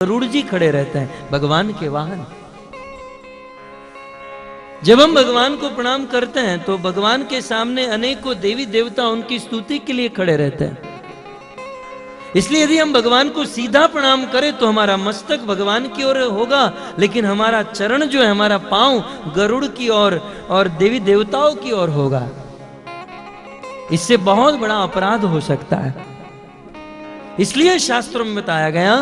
गरुड़ जी खड़े रहते हैं, भगवान के वाहन। जब हम भगवान को प्रणाम करते हैं तो भगवान के सामने अनेकों देवी देवता उनकी स्तुति के लिए खड़े रहते हैं। इसलिए यदि हम भगवान को सीधा प्रणाम करें तो हमारा मस्तक भगवान की ओर होगा, लेकिन हमारा चरण जो है, हमारा पांव गरुड़ की ओर और देवी देवताओं की ओर होगा। इससे बहुत बड़ा अपराध हो सकता है। इसलिए शास्त्रों में बताया गया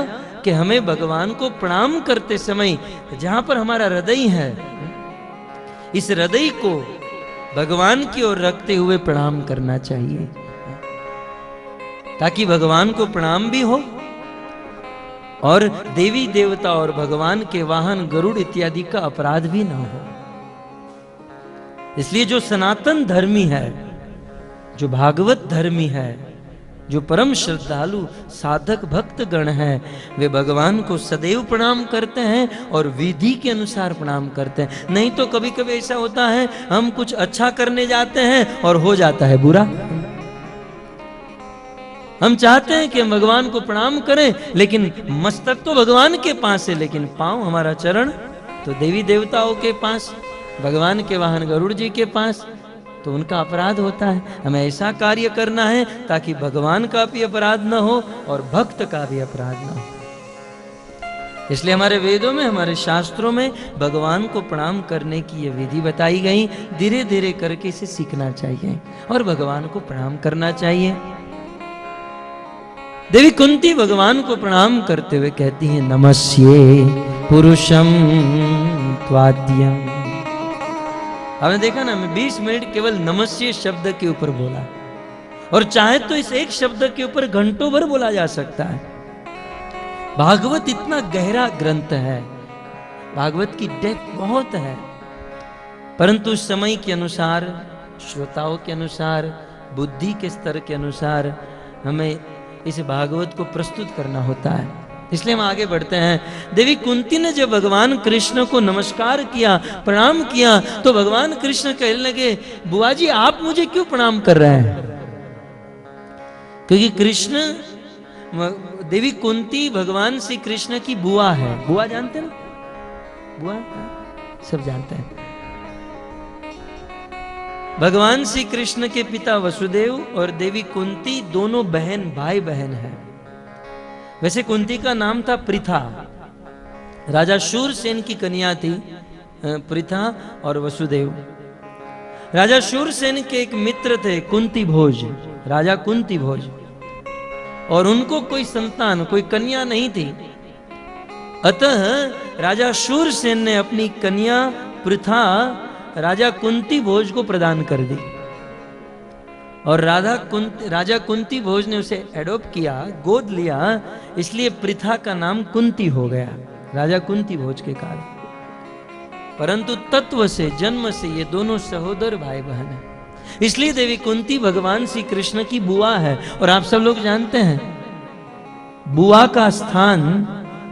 कि हमें भगवान को प्रणाम करते समय जहां पर हमारा हृदय है, इस हृदय को भगवान की ओर रखते हुए प्रणाम करना चाहिए, ताकि भगवान को प्रणाम भी हो और देवी देवता और भगवान के वाहन गरुड़ इत्यादि का अपराध भी ना हो। इसलिए जो सनातन धर्मी है, जो भागवत धर्मी है, जो परम श्रद्धालु साधक भक्त गण हैं, वे भगवान को सदैव प्रणाम करते हैं और विधि के अनुसार प्रणाम करते हैं। नहीं तो कभी कभी ऐसा होता है, हम कुछ अच्छा करने जाते हैं और हो जाता है बुरा। हम चाहते हैं कि हम भगवान को प्रणाम करें, लेकिन मस्तक तो भगवान के पास है, लेकिन पांव, हमारा चरण तो देवी देवताओं के पास, भगवान के वाहन गरुड़ जी के पास, तो उनका अपराध होता है। हमें ऐसा कार्य करना है ताकि भगवान का भी अपराध न हो और भक्त का भी अपराध न हो। इसलिए हमारे वेदों में, हमारे शास्त्रों में भगवान को प्रणाम करने की यह विधि बताई गई। धीरे धीरे करके इसे सीखना चाहिए और भगवान को प्रणाम करना चाहिए। देवी कुंती भगवान को प्रणाम करते हुए कहती हैं, नमस्ये पुरुषम त्वाद्यम। आपने देखा ना, मैं 20 मिनट केवल नमस्ये शब्द के ऊपर बोला, और चाहे तो इस एक शब्द के ऊपर घंटों भर बोला जा सकता है। भागवत इतना गहरा ग्रंथ है, भागवत की डेप्थ बहुत है, परंतु समय के अनुसार, श्रोताओं के अनुसार, बुद्धि के स्तर के अनुसार हमें इस भागवत को प्रस्तुत करना होता है। इसलिए हम आगे बढ़ते हैं। देवी कुंती ने जब भगवान कृष्ण को नमस्कार किया, प्रणाम किया, तो भगवान कृष्ण कहने लगे, बुआ जी आप मुझे क्यों प्रणाम कर रहे हैं? क्योंकि कृष्ण, देवी कुंती भगवान श्री कृष्ण की बुआ है। बुआ जानते ना? बुआ सब जानते हैं। भगवान श्री कृष्ण के पिता वसुदेव और देवी कुंती दोनों बहन, भाई बहन हैं। वैसे कुंती का नाम था पृथा, राजा शूरसेन की कन्या थी पृथा और वसुदेव। राजा शूरसेन के एक मित्र थे कुंती भोज, राजा कुंती भोज, और उनको कोई संतान, कोई कन्या नहीं थी। अतः राजा शूरसेन ने अपनी कन्या पृथा राजा कुंती भोज को प्रदान कर दी, और राजा कुंती भोज ने उसे एडॉप्ट किया, गोद लिया, इसलिए पृथा का नाम कुंती हो गया, राजा कुंती भोज के कारण। परंतु तत्व से, जन्म से ये दोनों सहोदर भाई बहन हैं। इसलिए देवी कुंती भगवान श्री कृष्ण की बुआ है। और आप सब लोग जानते हैं, बुआ का स्थान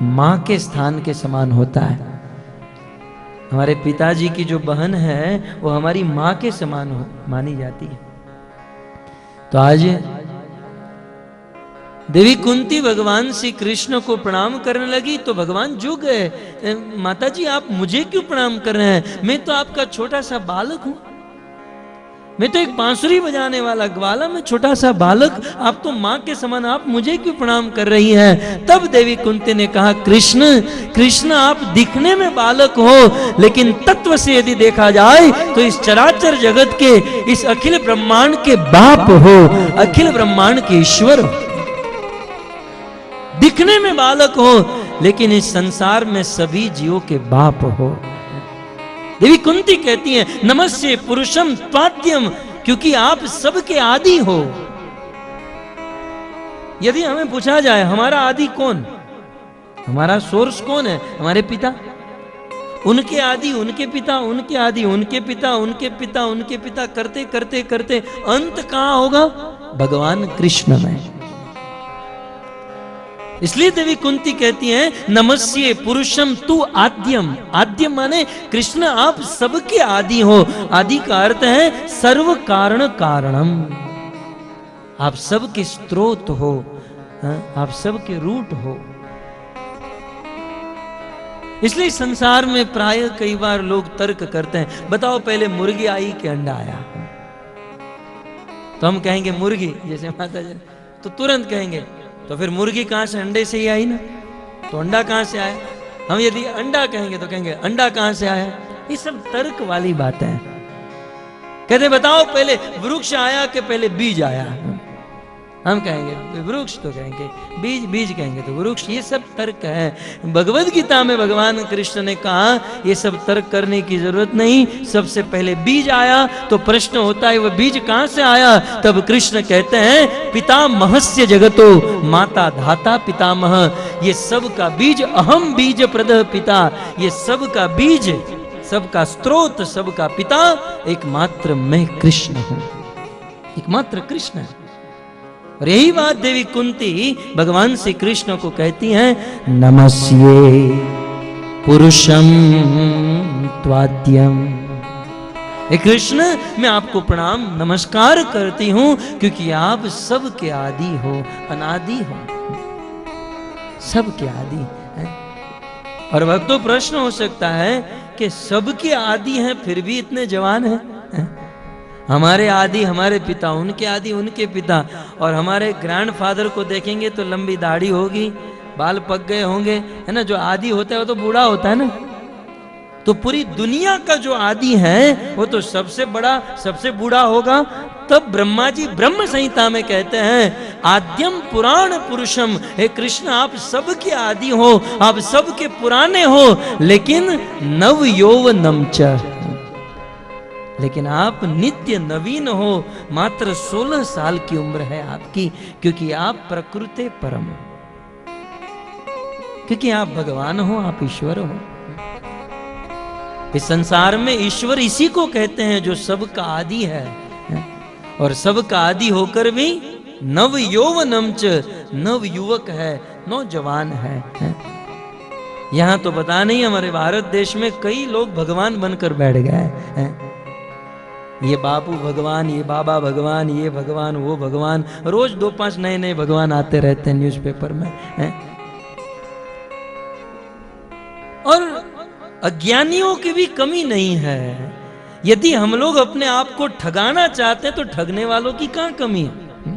मां के स्थान के समान होता है। हमारे पिताजी की जो बहन है वो हमारी मां के समान मानी जाती है। तो आज देवी कुंती भगवान श्री कृष्ण को प्रणाम करने लगी तो भगवान झुक गए। माता जी आप मुझे क्यों प्रणाम कर रहे हैं? मैं तो आपका छोटा सा बालक हूं, मैं तो एक बांसुरी बजाने वाला ग्वाला में छोटा सा बालक, आप तो मां के समान, आप मुझे क्यों प्रणाम कर रही हैं? तब देवी कुंती ने कहा, कृष्ण कृष्ण आप दिखने में बालक हो, लेकिन तत्व से यदि देखा जाए तो इस चराचर जगत के, इस अखिल ब्रह्मांड के बाप हो, अखिल ब्रह्मांड के ईश्वर हो। दिखने में बालक हो, लेकिन इस संसार में सभी जीवों के बाप हो। देवी कुंती कहती हैं, नमस्ते पुरुषम त्वाद्यम, क्योंकि आप सबके आदि हो। यदि हमें पूछा जाए हमारा आदि कौन, हमारा सोर्स कौन है? हमारे पिता। उनके आदि उनके पिता, उनके आदि उनके पिता, उनके पिता, उनके पिता, करते करते करते अंत कहां होगा? भगवान कृष्ण में। इसलिए देवी कुंती कहती हैं, नमस्ये पुरुषम तू आद्यम। आद्यम माने कृष्ण आप सबके आदि हो। आदि का अर्थ है सर्व कारण कारणम, आप सबके स्रोत हो, आप सबके रूट हो। इसलिए संसार में प्राय कई बार लोग तर्क करते हैं, बताओ पहले मुर्गी आई कि अंडा आया? तो हम कहेंगे मुर्गी, जैसे माता जी, तो तुरंत कहेंगे तो फिर मुर्गी कहां से? अंडे से ही आई ना, तो अंडा कहां से आया? हम यदि अंडा कहेंगे तो कहेंगे अंडा कहां से आया? ये सब तर्क वाली बातें हैं। कहते बताओ पहले वृक्ष आया कि पहले बीज आया? हम कहेंगे वृक्ष, तो कहेंगे बीज, बीज कहेंगे तो वृक्ष। ये सब तर्क है। भगवद गीता में भगवान कृष्ण ने कहा ये सब तर्क करने की जरूरत नहीं, सबसे पहले बीज आया। तो प्रश्न होता है वह बीज कहां से आया? तब कृष्ण कहते हैं पितामहस्य जगतो माता धाता पितामह। ये सब का बीज अहम बीज प्रदः पिता। ये सब का बीज, सबका स्रोत, सबका पिता एकमात्र मैं कृष्ण हूं, एकमात्र कृष्ण है। और यही बात देवी कुंती भगवान श्री कृष्ण को कहती हैं, नमस्ये पुरुषम त्वाद्यम। हे कृष्ण, मैं आपको प्रणाम नमस्कार करती हूं क्योंकि आप सबके आदि हो, अनादि हो, सबके आदि हैं। और भक्तों प्रश्न हो सकता है कि सबके आदि हैं फिर भी इतने जवान हैं? हमारे आदि हमारे पिता, उनके आदि उनके पिता, और हमारे ग्रैंडफादर को देखेंगे तो लंबी दाढ़ी होगी, बाल पक गए होंगे, है ना। जो आदि होता है वो तो बूढ़ा होता है ना। तो पूरी दुनिया का जो आदि है वो तो सबसे बड़ा, सबसे बूढ़ा होगा। तब ब्रह्मा जी ब्रह्म संहिता में कहते हैं आद्यम पुराण पुरुषम। हे कृष्ण, आप सबके आदि हो, आप सबके पुराने हो, लेकिन नव यौवनम च, लेकिन आप नित्य नवीन हो। मात्र 16 साल की उम्र है आपकी, क्योंकि आप प्रकृति परम, क्योंकि आप भगवान हो, आप ईश्वर हो। इस संसार में ईश्वर इसी को कहते हैं जो सबका आदि है, और सबका आदि होकर भी नव यौवनम च, नव युवक है, नौजवान है। यहां तो पता नहीं हमारे भारत देश में कई लोग भगवान बनकर बैठ गए हैं। ये बापू भगवान, ये बाबा भगवान, ये भगवान, वो भगवान, रोज 2-5 नए नए भगवान आते रहते हैं न्यूज़पेपर में, हैं? और अज्ञानियों की भी कमी नहीं है। यदि हम लोग अपने आप को ठगाना चाहते हैं तो ठगने वालों की कहां कमी है?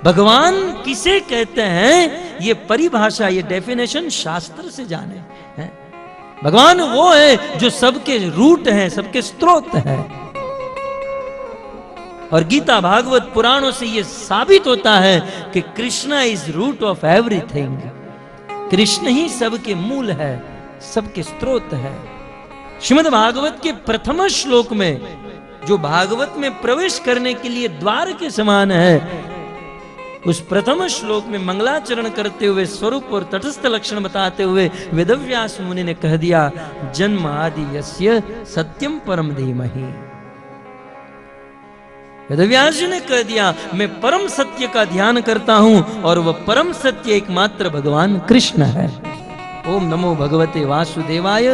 भगवान किसे कहते हैं ये परिभाषा, ये डेफिनेशन शास्त्र से जाने हैं। भगवान वो है जो सबके रूट है, सबके स्रोत है। और गीता भागवत पुराणों से यह साबित होता है कि Krishna is root of everything. Krishna ही सबके मूल है, सबके स्रोत है। श्रीमद् भागवत के प्रथम श्लोक में, जो भागवत में प्रवेश करने के लिए द्वार के समान है, उस प्रथम श्लोक में मंगलाचरण करते हुए, स्वरूप और तटस्थ लक्षण बताते हुए वेदव्यास मुनि ने कह दिया जन्म आदि यस्य सत्यम परम धीमहि। वेदव्यास जी ने कह दिया मैं परम सत्य का ध्यान करता हूं, और वह परम सत्य एकमात्र भगवान कृष्ण है। ओम नमो भगवते वासुदेवाय।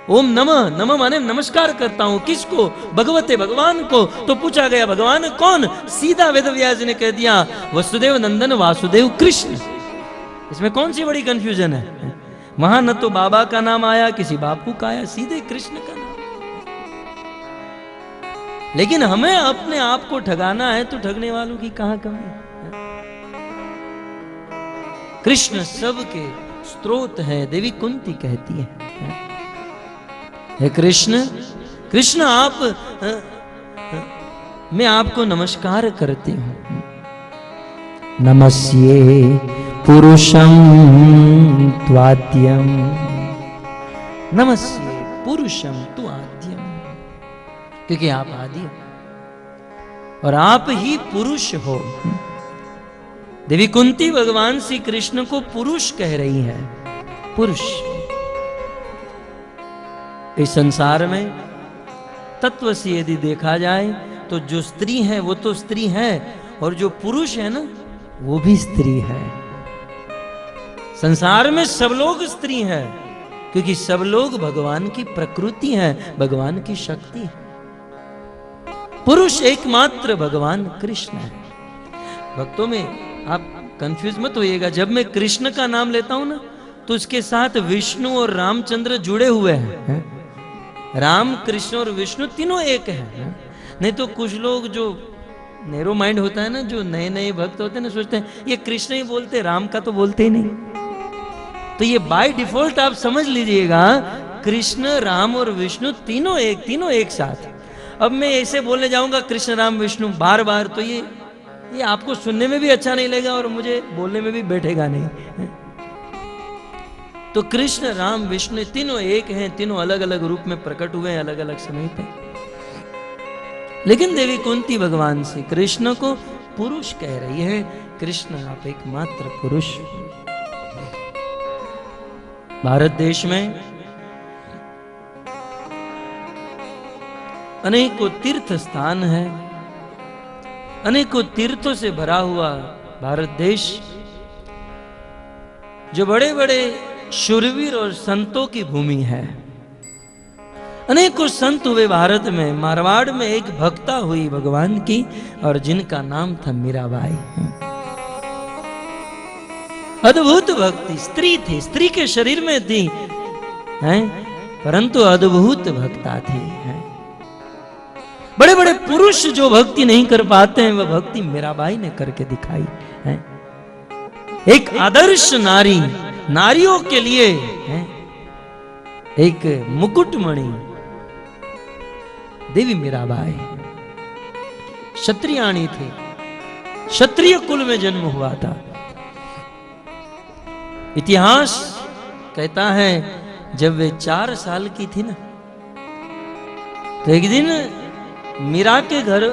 ओम नमः, नमः माने नमस्कार करता हूं, किसको? भगवते, भगवान को। तो पूछा गया भगवान कौन? सीधा वेदव्यास ने कह दिया वसुदेव नंदन वासुदेव कृष्ण। इसमें कौन सी बड़ी कंफ्यूजन है? वहां न तो बाबा का नाम आया, किसी बापू का आया, सीधे कृष्ण का नाम। लेकिन हमें अपने आप को ठगाना है तो ठगने वालों की कहां कमी है? कृष्ण सबके स्रोत है, देवी कुंती कहती है हे कृष्ण, कृष्ण आप, मैं आपको नमस्कार करती हूं। नमस्ये पुरुषम त्वाद्यम। नमस्ये पुरुषम त्वाद्यम, क्योंकि आप आदि हो और आप ही पुरुष हो। देवी कुंती भगवान श्री कृष्ण को पुरुष कह रही है, पुरुष। इस संसार में तत्व से यदि देखा जाए तो जो स्त्री है वो तो स्त्री है, और जो पुरुष है ना वो भी स्त्री है। संसार में सब लोग स्त्री हैं, क्योंकि सब लोग भगवान की प्रकृति है, भगवान की शक्ति है। पुरुष एकमात्र भगवान कृष्ण है। भक्तों में आप कंफ्यूज मत होइएगा, जब मैं कृष्ण का नाम लेता हूं ना तो उसके साथ विष्णु और रामचंद्र जुड़े हुए हैं। राम, कृष्ण और विष्णु तीनों एक हैं। नहीं तो कुछ लोग जो नैरो माइंड होता है ना, जो नए नए भक्त होते हैं ना, सोचते हैं ये कृष्ण ही बोलते, राम का तो बोलते ही नहीं। तो ये बाय डिफॉल्ट आप समझ लीजिएगा, कृष्ण, राम और विष्णु तीनों एक साथ। अब मैं ऐसे बोलने जाऊंगा कृष्ण राम विष्णु बार बार, तो ये आपको सुनने में भी अच्छा नहीं लगेगा और मुझे बोलने में भी बैठेगा नहीं। तो कृष्ण राम विष्णु तीनों एक हैं, तीनों अलग अलग रूप में प्रकट हुए हैं, अलग अलग समय पे। लेकिन देवी कुंती भगवान से कृष्ण को पुरुष कह रही है, कृष्ण आप एकमात्र पुरुष। भारत देश में अनेकों तीर्थ स्थान है, अनेकों तीर्थों से भरा हुआ भारत देश, जो बड़े बड़े शूरवीर और संतों की भूमि है। अनेकों संत हुए भारत में। मारवाड़ में एक भक्ता हुई भगवान की, और जिनका नाम था मीराबाई। अद्भुत भक्ति, स्त्री थी, स्त्री के शरीर में थी, हैं, परंतु अद्भुत भक्ता थी। हैं। बड़े बड़े पुरुष जो भक्ति नहीं कर पाते हैं, वह भक्ति मीराबाई ने करके दिखाई है। एक आदर्श नारी, नारियों के लिए है, एक मुकुटमणि देवी मीराबाई। क्षत्रियाणी थी, क्षत्रिय कुल में जन्म हुआ था। इतिहास कहता है जब वे 4 साल की थी ना, तो एक दिन मीरा के घर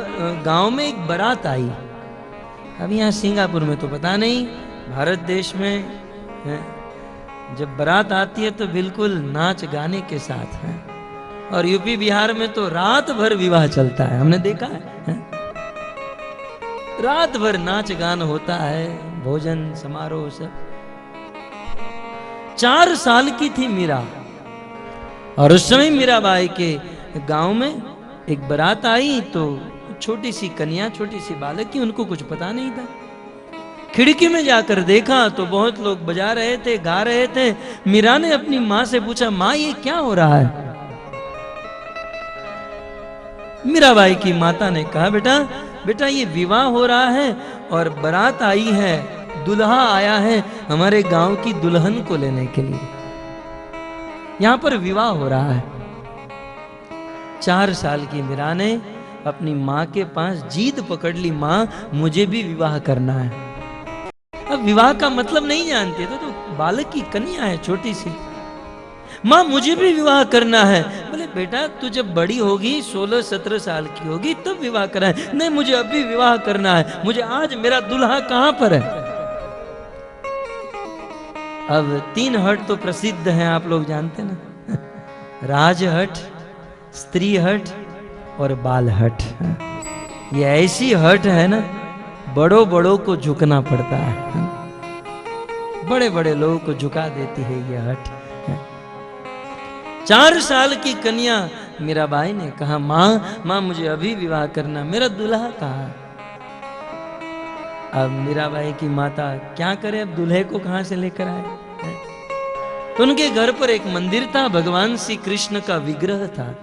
गांव में एक बारात आई। अब यहाँ सिंगापुर में तो पता नहीं, भारत देश में जब बारात आती है तो बिल्कुल नाच गाने के साथ है, और यूपी बिहार में तो रात भर विवाह चलता है, हमने देखा है। रात भर नाच गान होता है, भोजन समारोह सब। 4 साल की थी मीरा, और उस समय मीराबाई के गांव में एक बारात आई, तो छोटी सी कन्या, छोटी सी बालक की, उनको कुछ पता नहीं था। खिड़की में जाकर देखा तो बहुत लोग बजा रहे थे, गा रहे थे। मीरा ने अपनी माँ से पूछा, माँ ये क्या हो रहा है? मीराबाई की माता ने कहा, बेटा बेटा ये विवाह हो रहा है और बारात आई है, दुल्हा आया है हमारे गांव की दुल्हन को लेने के लिए, यहां पर विवाह हो रहा है। 4 साल की मीरा ने अपनी माँ के पास जीद पकड़ ली, माँ मुझे भी विवाह करना है। अब विवाह का मतलब नहीं जानते तो बालक की कन्या है छोटी सी। माँ मुझे भी विवाह करना है। बोले बेटा तू जब बड़ी होगी, 16-17 साल की होगी, तब विवाह कराए। नहीं मुझे अभी विवाह करना है, मुझे आज, मेरा दुल्हा कहां पर है? अब 3 हट तो प्रसिद्ध हैं, आप लोग जानते ना, राजहट, स्त्री हट और बाल हट। ये ऐसी हट है ना, बड़ों बड़ों को झुकना पड़ता है, बड़े बड़े लोगों को झुका देती है ये हट। 4 साल की कन्या मीराबाई ने कहा, माँ मुझे अभी विवाह करना, मेरा दुल्हा कहाँ? अब मीराबाई की माता क्या करे, अब दूल्हे को कहां से लेकर आए? तो उनके घर पर एक मंदिर था, भगवान श्री कृष्ण का विग्रह था।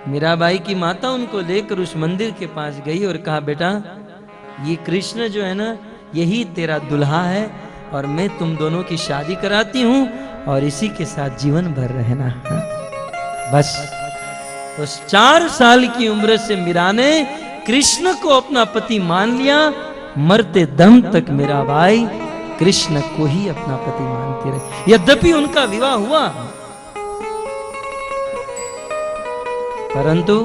मीराबाई की माता उनको लेकर उस मंदिर के पास गई और कहा, बेटा ये कृष्ण जो है ना, यही तेरा दुल्हा है, और मैं तुम दोनों की शादी कराती हूं और इसी के साथ जीवन भर रहना। बस उस 4 साल की उम्र से मीरा ने कृष्ण को अपना पति मान लिया। मरते दम तक मीराबाई कृष्ण को ही अपना पति मानती रही। यद्यपि उनका विवाह हुआ, परंतु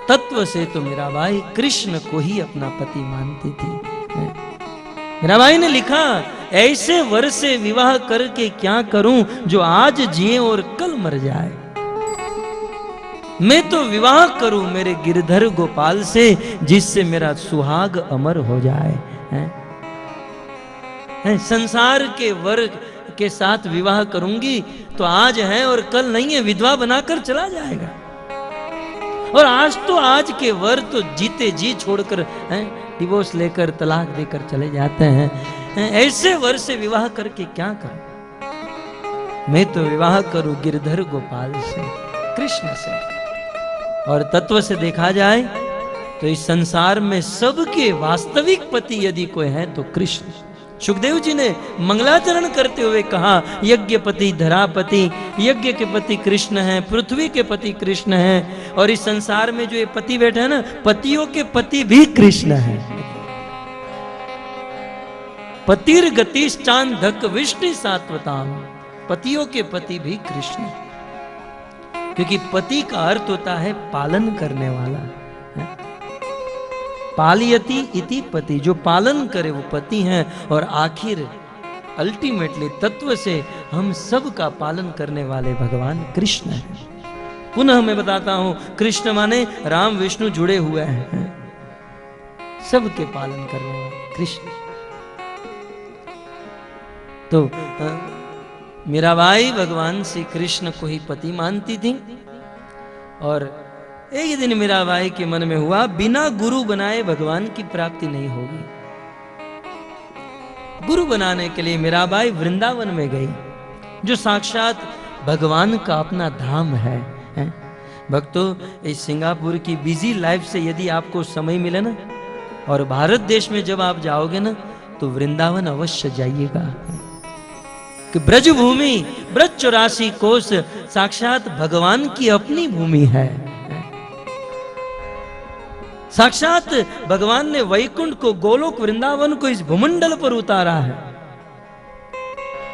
तत्व से तो मीराबाई कृष्ण को ही अपना पति मानती थी। मीराबाई ने लिखा, ऐसे वर से विवाह करके क्या करूं, जो आज जिए और कल मर जाए। मैं तो विवाह करूं मेरे गिरधर गोपाल से, जिससे मेरा सुहाग अमर हो जाए। संसार के वर के साथ विवाह करूंगी तो आज है और कल नहीं है, विधवा बनाकर चला जाएगा। और आज के वर तो जीते जी छोड़कर डिवोर्स लेकर, तलाक देकर चले जाते हैं। ऐसे वर से विवाह करके क्या करूं? मैं तो विवाह करूं गिरधर गोपाल से, कृष्ण से। और तत्व से देखा जाए तो इस संसार में सबके वास्तविक पति यदि कोई है तो कृष्ण। सुखदेव जी ने मंगलाचरण करते हुए कहा, यज्ञपति धरापति, यज्ञ के पति कृष्ण हैं, पृथ्वी के पति कृष्ण हैं, और इस संसार में जो ये पति बैठे हैं ना, पतियों के पति भी कृष्ण हैं। पतिर गतिश्चांधक विष्णु सात्वताम, पतियों के पति भी कृष्ण, क्योंकि पति का अर्थ होता है पालन करने वाला। पालयति इति पति, जो पालन करे वो पति हैं। और आखिर अल्टीमेटली तत्व से हम सब का पालन करने वाले भगवान कृष्ण हैं। पुनः मैं बताता हूं, कृष्ण माने राम विष्णु जुड़े हुए हैं, सबके पालन करने वाले कृष्ण। तो मीराबाई भगवान श्री कृष्ण को ही पति मानती थी। और एक दिन मीराबाई के मन में हुआ, बिना गुरु बनाए भगवान की प्राप्ति नहीं होगी। गुरु बनाने के लिए मीराबाई वृंदावन में गई, जो साक्षात भगवान का अपना धाम है। भक्तों, इस सिंगापुर की बिजी लाइफ से यदि आपको समय मिले ना, और भारत देश में जब आप जाओगे ना, तो वृंदावन अवश्य जाइएगा। कि ब्रज भूमि, ब्रज 84 कोस साक्षात भगवान की अपनी भूमि है। साक्षात भगवान ने वैकुंठ को, गोलोक वृंदावन को इस भूमंडल पर उतारा है।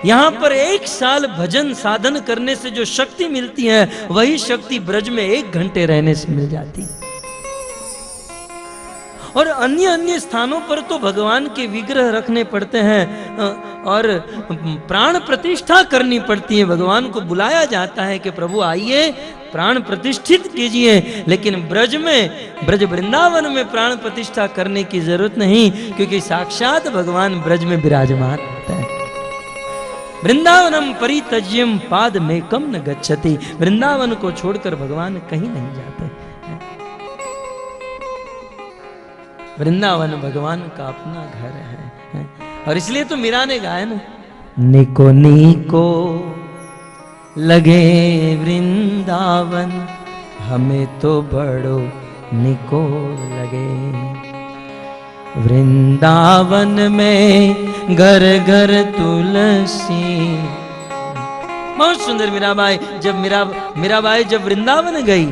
यहां पर 1 साल भजन साधन करने से जो शक्ति मिलती है, वही शक्ति ब्रज में 1 घंटे रहने से मिल जाती। और अन्य अन्य स्थानों पर तो भगवान के विग्रह रखने पड़ते हैं और प्राण प्रतिष्ठा करनी पड़ती है। भगवान को बुलाया जाता है कि प्रभु आइए, प्राण प्रतिष्ठित कीजिए। लेकिन ब्रज में, ब्रज वृंदावन में प्राण प्रतिष्ठा करने की जरूरत नहीं, क्योंकि साक्षात भगवान ब्रज में विराजमान होता है। वृंदावनम परित्यज्यम पाद में कम न गच्छति, वृंदावन को छोड़कर भगवान कहीं नहीं जाते। वृंदावन भगवान का अपना घर है। और इसलिए तो मीरा ने गाया ना, निको निको लगे वृंदावन, हमें तो बड़ो निको लगे। वृंदावन में घर घर तुलसी। बहुत सुंदर मीराबाई। जब मीराबाई जब वृंदावन गई,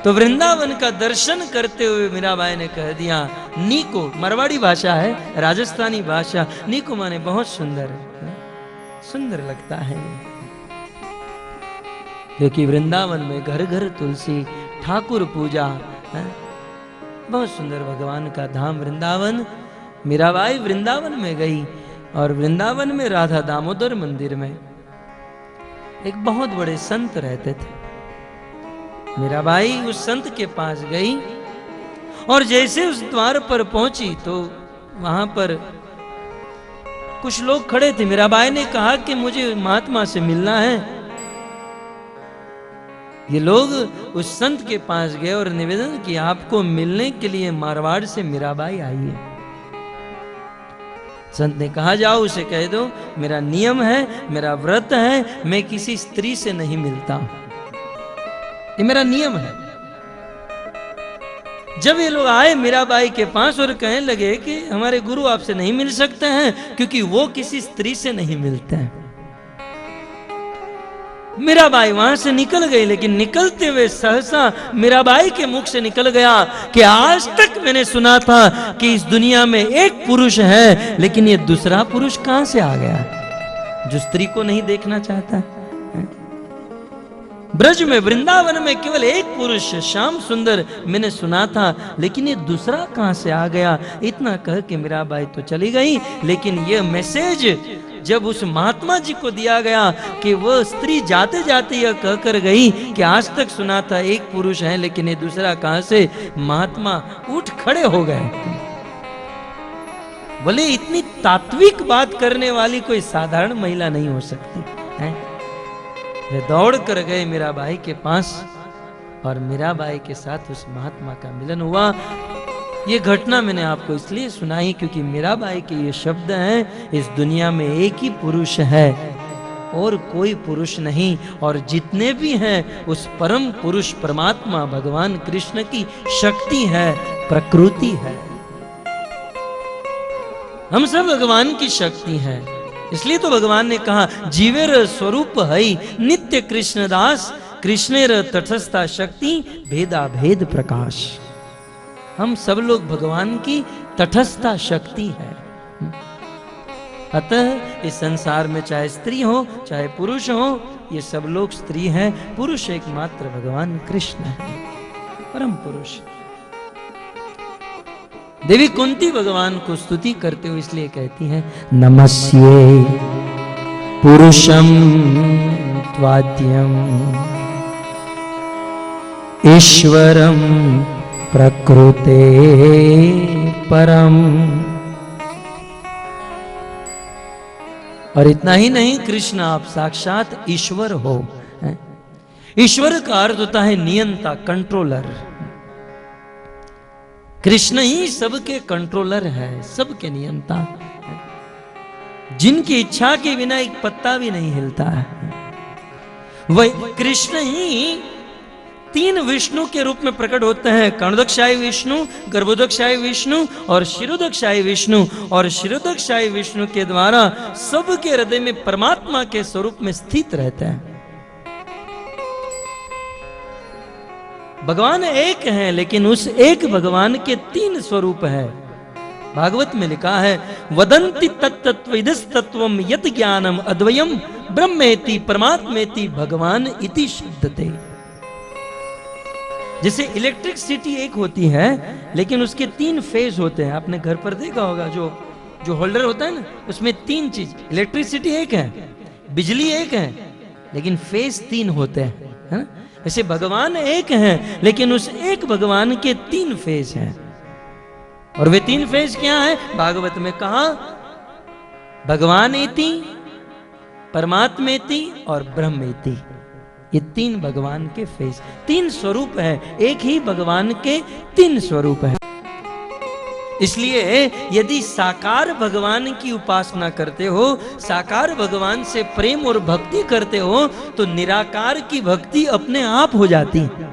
तो वृंदावन का दर्शन करते हुए मीराबाई ने कह दिया, नीको, मरवाड़ी भाषा है, राजस्थानी भाषा। नीको माने बहुत सुंदर, सुंदर लगता है। क्योंकि वृंदावन में घर घर तुलसी, ठाकुर पूजा, बहुत सुंदर भगवान का धाम वृंदावन। मीराबाई वृंदावन में गई, और वृंदावन में राधा दामोदर मंदिर में एक बहुत बड़े संत रहते थे। मीराबाई उस संत के पास गई, और जैसे उस द्वार पर पहुंची तो वहां पर कुछ लोग खड़े थे। मीराबाई ने कहा कि मुझे महात्मा से मिलना है। ये लोग उस संत के पास गए और निवेदन किया, आपको मिलने के लिए मारवाड़ से मीराबाई आई है। संत ने कहा, जाओ उसे कह दो, मेरा नियम है, मेरा व्रत है, मैं किसी स्त्री से नहीं मिलता, ये मेरा नियम है। जब ये लोग आए मीराबाई के पास और कहने लगे कि हमारे गुरु आपसे नहीं मिल सकते हैं, क्योंकि वो किसी स्त्री से नहीं मिलते हैं। मीराबाई वहां से निकल गई, लेकिन निकलते हुए सहसा मीराबाई के मुख से निकल गया कि आज तक मैंने सुना था कि इस दुनिया में एक पुरुष है, लेकिन ये दूसरा पुरुष कहां से आ गया जो स्त्री को नहीं देखना चाहता है। ब्रज में, वृंदावन में केवल एक पुरुष श्याम सुंदर मैंने सुना था, लेकिन ये दूसरा कहां से आ गया। इतना कह के मीराबाई तो चली गई, लेकिन ये मैसेज जब उस महात्मा जी को दिया गया कि वह स्त्री जाते जाते यह कहकर गई कि आज तक सुना था एक पुरुष है, लेकिन ये दूसरा कहां से, महात्मा उठ खड़े हो गए। बोले इतनी तात्विक बात करने वाली कोई साधारण महिला नहीं हो सकती है। वे दौड़ कर गए मीराबाई के पास, और मीराबाई के साथ उस महात्मा का मिलन हुआ। ये घटना मैंने आपको इसलिए सुनाई क्योंकि मीराबाई के ये शब्द हैं, इस दुनिया में एक ही पुरुष है और कोई पुरुष नहीं, और जितने भी हैं उस परम पुरुष परमात्मा भगवान कृष्ण की शक्ति है, प्रकृति है। हम सब भगवान की शक्ति है। इसलिए तो भगवान ने कहा जीवेर स्वरूप हई नित्य कृष्णदास, कृष्णेर तटस्था शक्ति भेदा भेद प्रकाश। हम सब लोग भगवान की तटस्था शक्ति है। अतः इस संसार में चाहे स्त्री हो चाहे पुरुष हो, ये सब लोग स्त्री हैं, पुरुष एकमात्र भगवान कृष्ण है, परम पुरुष। देवी कुंती भगवान को स्तुति करते हुए इसलिए कहती हैं नमस्ये पुरुषम त्वाद्यम ईश्वरम प्रकृते परम। और इतना ही नहीं, कृष्ण आप साक्षात ईश्वर हो। ईश्वर का अर्थ होता है नियंता, कंट्रोलर। कृष्ण ही सबके कंट्रोलर है, सबके नियंता, जिनकी इच्छा के बिना एक पत्ता भी नहीं हिलता है। वह कृष्ण ही तीन विष्णु के रूप में प्रकट होते हैं, कर्णोदकशाही विष्णु, गर्भोदकशाही विष्णु और शिरोदकशाही विष्णु। और शिरोदकशाही विष्णु के द्वारा सबके हृदय में परमात्मा के स्वरूप में स्थित रहते हैं। भगवान एक है, लेकिन उस एक भगवान के तीन स्वरूप है। भागवत में लिखा है वदंति तत्तत्विदस्तत्वम यत ज्ञानम अद्वयम ब्रह्मेति परमात्मेति भगवान इति शब्दते। जैसे इलेक्ट्रिसिटी एक होती है, लेकिन उसके तीन फेज होते हैं। आपने घर पर देखा होगा, जो होल्डर होता है ना, उसमें तीन चीज, इलेक्ट्रिसिटी एक है, बिजली एक है, लेकिन फेज तीन होते हैं, है ना? ऐसे भगवान एक हैं, लेकिन उस एक भगवान के तीन फेज हैं। और वे तीन फेज क्या है? भागवत में कहा भगवान इति, परमात्मेति और ब्रह्मेति। ये तीन भगवान के फेज, तीन स्वरूप है, एक ही भगवान के तीन स्वरूप है। इसलिए यदि साकार भगवान की उपासना करते हो, साकार भगवान से प्रेम और भक्ति करते हो, तो निराकार की भक्ति अपने आप हो जाती है।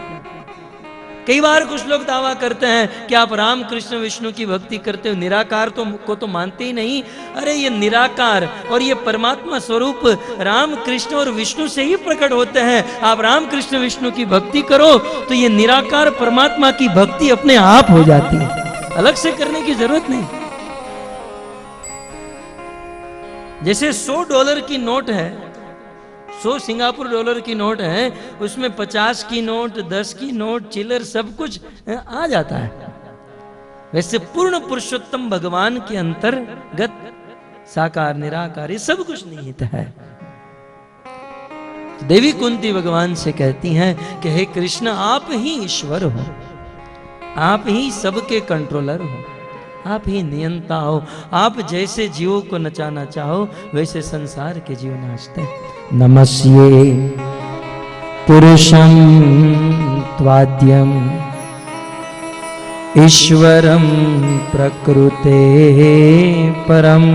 कई बार कुछ लोग दावा करते हैं कि आप राम कृष्ण विष्णु की भक्ति करते हो, निराकार को तो मानते ही नहीं। अरे ये निराकार और ये परमात्मा स्वरूप राम कृष्ण और विष्णु से ही प्रकट होते हैं। आप राम कृष्ण विष्णु की भक्ति करो तो ये निराकार परमात्मा की भक्ति अपने आप हो जाती है, अलग से करने की जरूरत नहीं। जैसे $100 की नोट है, 100 सिंगापुर डॉलर की नोट है, उसमें 50 की नोट, 10 की नोट, चिल्लर सब कुछ आ जाता है। वैसे पूर्ण पुरुषोत्तम भगवान के अंतर्गत साकार निराकार ये सब कुछ निहित है। देवी कुंती भगवान से कहती हैं कि हे कृष्ण, आप ही ईश्वर हो, आप ही सबके कंट्रोलर हो, आप ही नियंता हो। आप जैसे जीवों को नचाना चाहो वैसे संसार के जीव नाचते हैं। नमस्ये पुरुषं त्वाद्यम ईश्वरं प्रकृते परम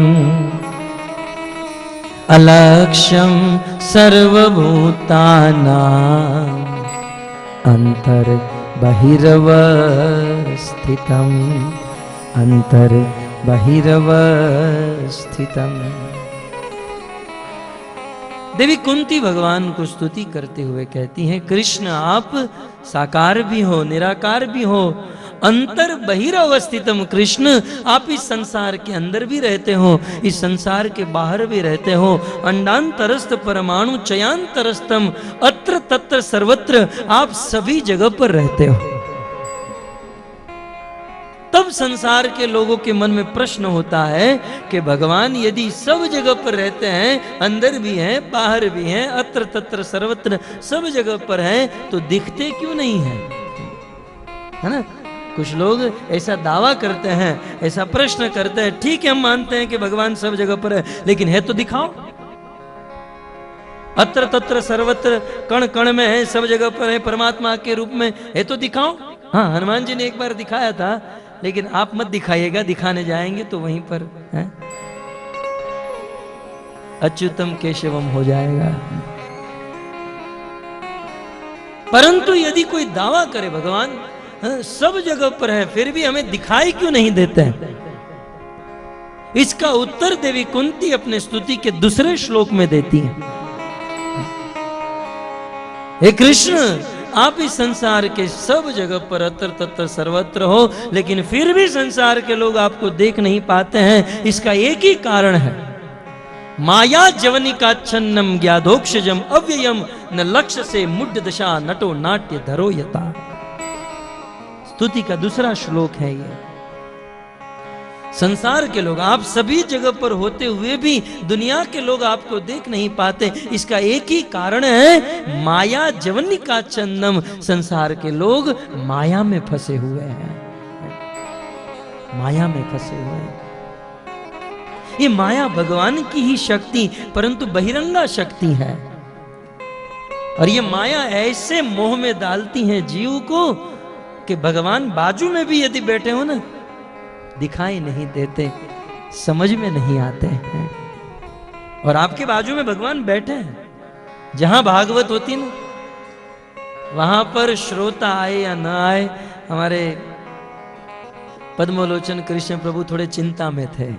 अलक्ष्यं सर्वभूतानां अंतर बहिरवस्थितम् अंतर बहिरवस्थितम्। देवी कुंती भगवान को स्तुति करते हुए कहती हैं कृष्ण, आप साकार भी हो, निराकार भी हो, अंतर बहिरवस्थितम। कृष्ण, आप इस संसार के अंदर भी रहते हो, इस संसार के बाहर भी रहते हो। अंडांतरस्थ परमाणु चयांतरस्तम अत्र तत्र सर्वत्र, आप सभी जगह पर रहते हो। तब संसार के लोगों के मन में प्रश्न होता है कि भगवान यदि सब जगह पर रहते हैं, अंदर भी हैं, बाहर भी हैं, अत्र तत्र सर्वत्र सब जगह पर हैं, तो दिखते क्यों नहीं हैं? है ना? कुछ लोग ऐसा दावा करते हैं, ऐसा प्रश्न करते हैं। ठीक है, हम मानते हैं कि भगवान सब जगह पर है, लेकिन है तो दिखाओ। अत्र तत्र सर्वत्र कण कण में है, सब जगह पर है, परमात्मा के रूप में है तो दिखाओ। हाँ, हनुमान जी ने एक बार दिखाया था, लेकिन आप मत दिखाइएगा, दिखाने जाएंगे तो वहीं पर है अच्युतम केशवम हो जाएगा। परंतु यदि कोई दावा करे भगवान सब जगह पर है, फिर भी हमें दिखाई क्यों नहीं देते हैं, इसका उत्तर देवी कुंती अपने स्तुति के दूसरे श्लोक में देती है। हे कृष्ण, आप इस संसार के सब जगह पर अत्र तत्र सर्वत्र हो, लेकिन फिर भी संसार के लोग आपको देख नहीं पाते हैं। इसका एक ही कारण है, माया जवनिकाच्छन्नम ज्ञादोक्षजम अव्ययम न लक्ष्य से मुड्ड दशा नटो नाट्य धरो यता। स्तुति का दूसरा श्लोक है ये। संसार के लोग, आप सभी जगह पर होते हुए भी दुनिया के लोग आपको देख नहीं पाते, इसका एक ही कारण है, माया जवनिकाच्छन्नम। संसार के लोग माया में फंसे हुए हैं, माया में फंसे हुए हैं। ये माया भगवान की ही शक्ति परंतु बहिरंगा शक्ति है, और ये माया ऐसे मोह में डालती है जीव को कि भगवान बाजू में भी यदि बैठे हो ना, दिखाई नहीं देते, समझ में नहीं आते हैं। और आपके बाजू में भगवान बैठे हैं, जहां भागवत होती ना वहां पर श्रोता आए या ना आए, हमारे पद्मलोचन कृष्ण प्रभु थोड़े चिंता में थे,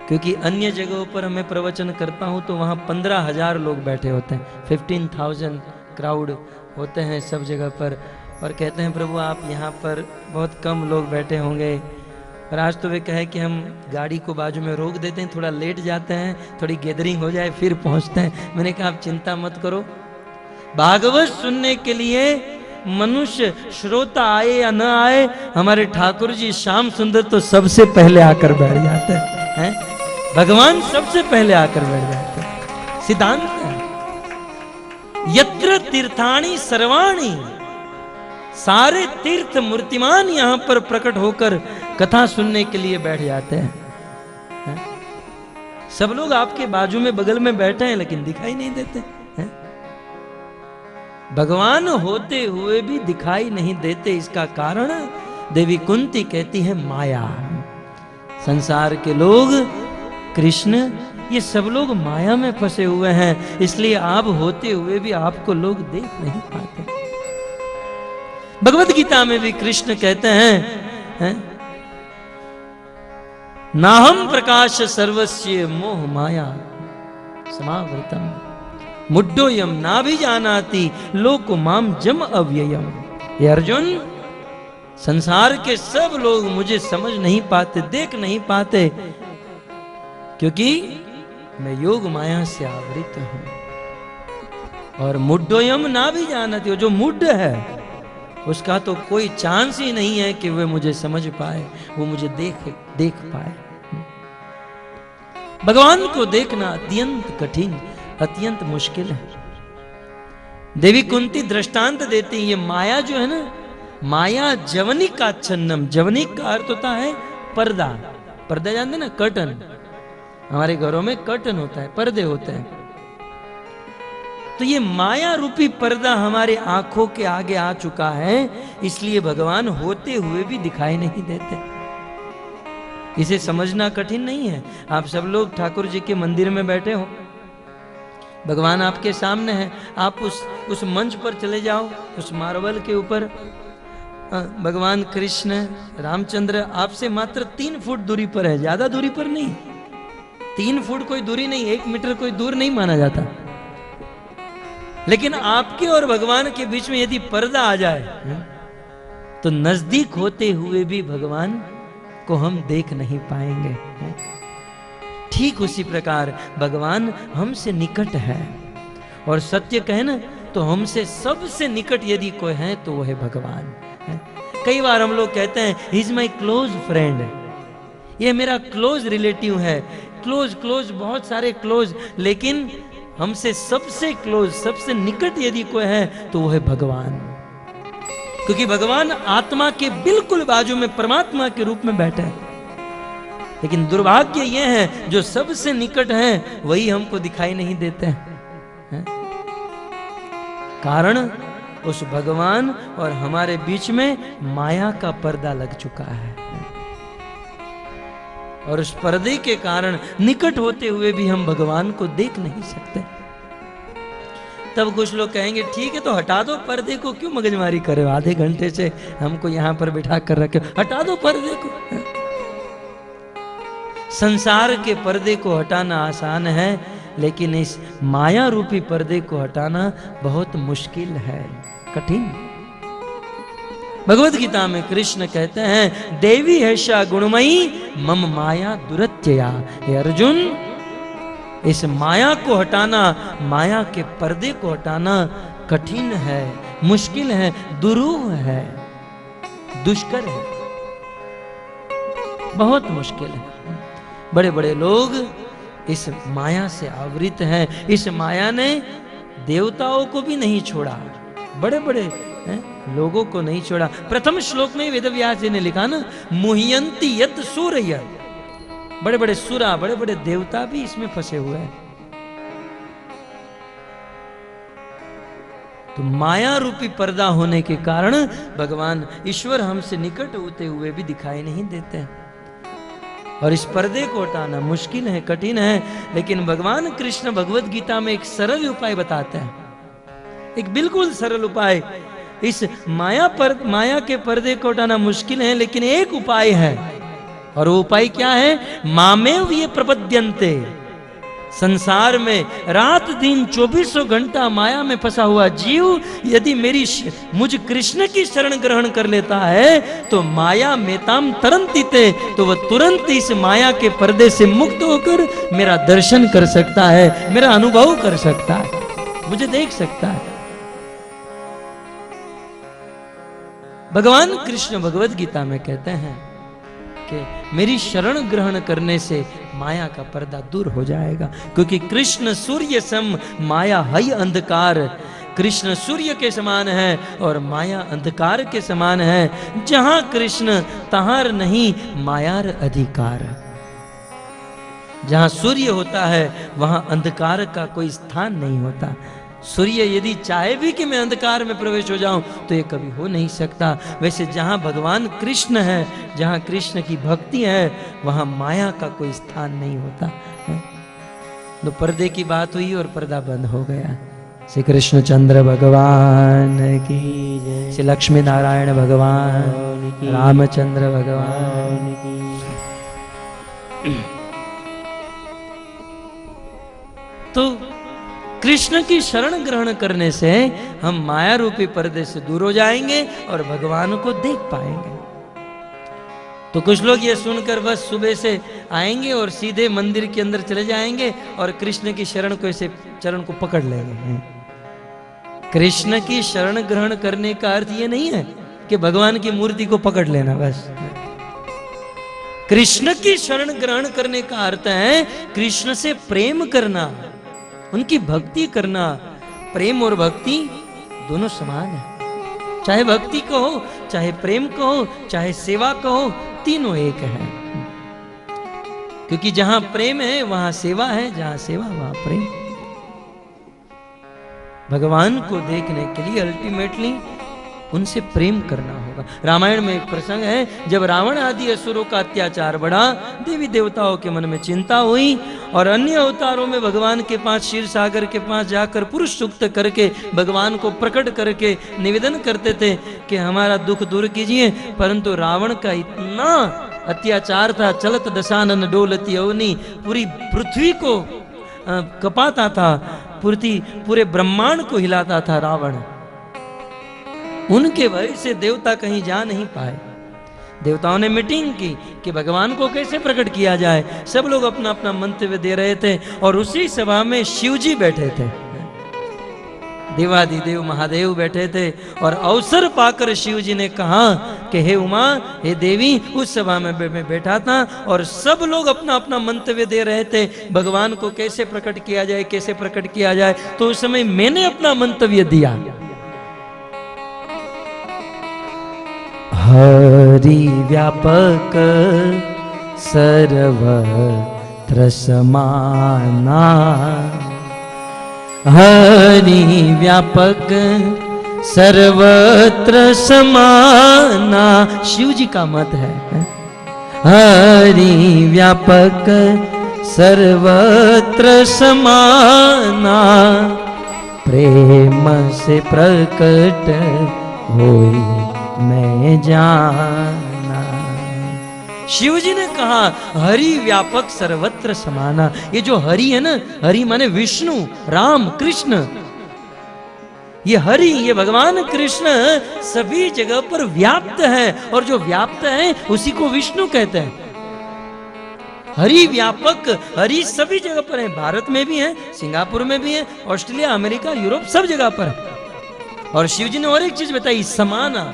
क्योंकि अन्य जगहों पर मैं प्रवचन करता हूं तो वहां 15,000 लोग बैठे होते हैं, 15,000 क्राउड होते हैं सब जगह पर, और कहते हैं प्रभु आप यहाँ पर बहुत कम लोग बैठे होंगे। और आज तो वे कहे कि हम गाड़ी को बाजू में रोक देते हैं, थोड़ा लेट जाते हैं, थोड़ी गैदरिंग हो जाए फिर पहुंचते हैं। मैंने कहा आप चिंता मत करो, भागवत सुनने के लिए मनुष्य श्रोता आए या न आए, हमारे ठाकुर जी श्याम सुंदर तो सबसे पहले आकर बैठ जाते हैं, भगवान सबसे पहले आकर बैठ जाते हैं। सिद्धांत है, यत्र तीर्थानि सर्वाणि, सारे तीर्थ मूर्तिमान यहां पर प्रकट होकर कथा सुनने के लिए बैठ जाते हैं। सब लोग आपके बाजू में बगल में बैठे हैं लेकिन दिखाई नहीं देते हैं। भगवान होते हुए भी दिखाई नहीं देते, इसका कारण देवी कुंती कहती है माया। संसार के लोग, कृष्ण, ये सब लोग माया में फंसे हुए हैं, इसलिए आप होते हुए भी आपको लोग देख नहीं पाते। भगवत गीता में भी कृष्ण कहते हैं, नाहम प्रकाश सर्वस्य मोह माया समावृतम मुड्डोयम ना भी जानाति लोक माम जम अव्ययम। ये अर्जुन, संसार के सब लोग मुझे समझ नहीं पाते, देख नहीं पाते, क्योंकि मैं योग माया से आवृत हूं। और मुड्डोयम ना भी जानाति, जो मुड्ड है उसका तो कोई चांस ही नहीं है कि वह मुझे समझ पाए, वो मुझे देख पाए। भगवान को देखना अत्यंत कठिन, अत्यंत मुश्किल है। देवी कुंती दृष्टांत देती, ये माया जो है ना, माया जवनिकाच्छन्नम, जवनिक का अर्थ होता है पर्दा। पर्दा जानते ना, कर्टन, हमारे घरों में कर्टन होता है, पर्दे होते हैं। तो ये माया रूपी पर्दा हमारे आंखों के आगे आ चुका है, इसलिए भगवान होते हुए भी दिखाई नहीं देते। इसे समझना कठिन नहीं है। आप सब लोग ठाकुर जी के मंदिर में बैठे हो, भगवान आपके सामने है, आप उस मंच पर चले जाओ, उस मार्बल के ऊपर भगवान कृष्ण रामचंद्र आपसे मात्र 3 फुट दूरी पर है, ज्यादा दूरी पर नहीं। 3 फुट कोई दूरी नहीं, 1 मीटर कोई दूर नहीं माना जाता। लेकिन आपके और भगवान के बीच में यदि पर्दा आ जाए तो नजदीक होते हुए भी भगवान को हम देख नहीं पाएंगे। ठीक उसी प्रकार भगवान हमसे निकट है, और सत्य कहे ना तो हमसे सबसे निकट यदि कोई है तो वह है भगवान। कई बार हम लोग कहते हैं he is my close friend, ये मेरा क्लोज रिलेटिव है, क्लोज बहुत सारे क्लोज, लेकिन हमसे सबसे क्लोज, सबसे निकट यदि कोई है तो वो है भगवान। क्योंकि भगवान आत्मा के बिल्कुल बाजू में परमात्मा के रूप में बैठे हैं। लेकिन दुर्भाग्य ये है, जो सबसे निकट हैं वही हमको दिखाई नहीं देते हैं। कारण उस भगवान और हमारे बीच में माया का पर्दा लग चुका है। और उस पर्दे के कारण निकट होते हुए भी हम भगवान को देख नहीं सकते। तब कुछ लोग कहेंगे ठीक है तो हटा दो पर्दे को, क्यों मगजमारी करे, आधे घंटे से हमको यहां पर बिठा कर रखे, हटा दो पर्दे को। संसार के पर्दे को हटाना आसान है, लेकिन इस माया रूपी पर्दे को हटाना बहुत मुश्किल है, कठिन। भगवत गीता में कृष्ण कहते हैं देवी हैषा गुणमयी मम माया दुरत्यया। हे अर्जुन, इस माया को हटाना, माया के पर्दे को हटाना कठिन है, मुश्किल है, दुरूह है, दुष्कर है, बहुत मुश्किल है। बड़े बड़े लोग इस माया से आवृत हैं। इस माया ने देवताओं को भी नहीं छोड़ा, बड़े बड़े लोगों को नहीं छोड़ा। प्रथम श्लोक में वेदव्यास जी ने लिखा ना, मुह्यंती यत सूर्य, बड़े बड़े सुरा, बड़े बड़े देवता भी इसमें फंसे हुए हैं। तो माया रूपी पर्दा होने के कारण भगवान ईश्वर हमसे निकट होते हुए भी दिखाई नहीं देते हैं, और इस पर्दे को हटाना मुश्किल है, कठिन है। लेकिन भगवान कृष्ण भगवत गीता में एक सरल उपाय बताते हैं, एक बिल्कुल सरल उपाय। इस माया के पर्दे को हटाना मुश्किल है, लेकिन एक उपाय है, और वो उपाय क्या है? मामेव ये प्रपद्यन्ते। संसार में रात दिन 24 घंटा माया में फंसा हुआ जीव यदि मुझ कृष्ण की शरण ग्रहण कर लेता है तो माया मेताम तरंतीते, तो वह तुरंत इस माया के पर्दे से मुक्त होकर मेरा दर्शन कर सकता है, मेरा अनुभव कर सकता है, मुझे देख सकता है। भगवान कृष्ण भगवत गीता में कहते हैं कि मेरी शरण ग्रहण करने से माया का पर्दा दूर हो जाएगा, क्योंकि कृष्ण सूर्य सम माया है अंधकार। कृष्ण सूर्य के समान है और माया अंधकार के समान है। जहां कृष्ण तहार नहीं मायार अधिकार। जहां सूर्य होता है वहां अंधकार का कोई स्थान नहीं होता। सूर्य यदि चाहे भी कि मैं अंधकार में प्रवेश हो जाऊं तो ये कभी हो नहीं सकता। वैसे जहां भगवान कृष्ण है, जहां कृष्ण की भक्ति है, वहां माया का कोई स्थान नहीं होता है। तो पर्दे की बात हुई और पर्दा बंद हो गया। श्री कृष्णचंद्र भगवान की जय, श्री लक्ष्मी नारायण भगवान की, रामचंद्र भगवान की। तो कृष्ण की शरण ग्रहण करने से हम माया रूपी पर्दे से दूर हो जाएंगे और भगवान को देख पाएंगे। तो कुछ लोग ये सुनकर बस सुबह से आएंगे और सीधे मंदिर के अंदर चले जाएंगे और कृष्ण की शरण को ऐसे चरण को पकड़ लेंगे। कृष्ण की शरण ग्रहण करने का अर्थ ये नहीं है कि भगवान की मूर्ति को पकड़ लेना बस। कृष्ण की शरण ग्रहण करने का अर्थ है कृष्ण से प्रेम करना, उनकी भक्ति करना। प्रेम और भक्ति दोनों समान है, चाहे भक्ति कहो, चाहे प्रेम कहो, चाहे सेवा कहो, तीनों एक है। क्योंकि जहां प्रेम है वहां सेवा है, जहां सेवा वहां प्रेम। भगवान को देखने के लिए अल्टीमेटली उनसे प्रेम करना होगा। रामायण में एक प्रसंग है, जब रावण आदि असुरों का अत्याचार बढ़ा, देवी देवताओं के मन में चिंता हुई और अन्य अवतारों में भगवान के पास, क्षीर सागर के पास जाकर पुरुष सूक्त करके भगवान को प्रकट करके निवेदन करते थे कि हमारा दुख दूर कीजिए। परंतु रावण का इतना अत्याचार था, चलत दशानन डोलती अवनी, पूरी पृथ्वी को कपाता था, पूरे ब्रह्मांड को हिलाता था रावण। उनके भय से देवता कहीं जा नहीं पाए। देवताओं ने मीटिंग की कि भगवान को कैसे प्रकट किया जाए। सब लोग अपना अपना मंतव्य दे रहे थे और उसी सभा में शिव जी बैठे थे, देवादिदेव महादेव बैठे थे। और अवसर पाकर शिव जी ने कहा कि हे उमा, हे देवी, उस सभा में मैं बैठा था और सब लोग अपना अपना मंतव्य दे रहे थे, भगवान को कैसे प्रकट किया जाए, कैसे प्रकट किया जाए। तो उस समय मैंने अपना मंतव्य दिया, हरि व्यापक सर्वत्र समाना, हरि व्यापक सर्वत्र समाना। शिव जी का मत है हरि व्यापक सर्वत्र समाना, प्रेम से प्रकट होई मैं जाना। शिव जी ने कहा हरि व्यापक सर्वत्र समाना। ये जो हरि है ना, हरि माने विष्णु, राम, कृष्ण। ये हरि, ये भगवान कृष्ण सभी जगह पर व्याप्त है, और जो व्याप्त है उसी को विष्णु कहते हैं। हरि व्यापक, हरि सभी जगह पर है। भारत में भी है, सिंगापुर में भी है, ऑस्ट्रेलिया, अमेरिका, यूरोप, सब जगह पर है। और शिव जी ने और एक चीज बताई, समाना।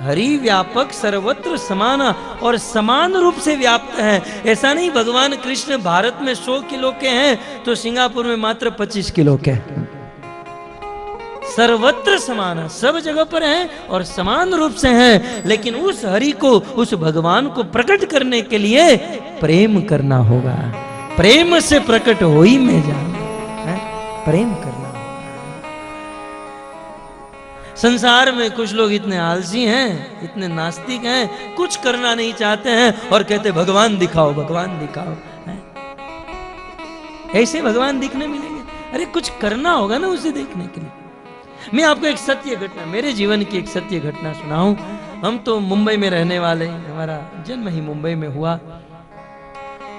हरि व्यापक सर्वत्र समाना, और समान रूप से व्याप्त है। ऐसा नहीं भगवान कृष्ण भारत में 100 किलो के हैं तो सिंगापुर में मात्र 25 किलो के। सर्वत्र समाना, सब जगह पर है और समान रूप से है। लेकिन उस हरि को, उस भगवान को प्रकट करने के लिए प्रेम करना होगा। प्रेम से प्रकट हो ही में जाना, प्रेम करना। संसार में कुछ लोग इतने आलसी हैं, इतने नास्तिक हैं, कुछ करना नहीं चाहते हैं और कहते भगवान दिखाओ, भगवान दिखाओ। ऐसे भगवान दिखने मिलेंगे? अरे कुछ करना होगा ना उसे देखने के लिए। मैं आपको एक सत्य घटना, मेरे जीवन की एक सत्य घटना सुनाऊं। हम तो मुंबई में रहने वाले, हमारा जन्म ही मुंबई में हुआ,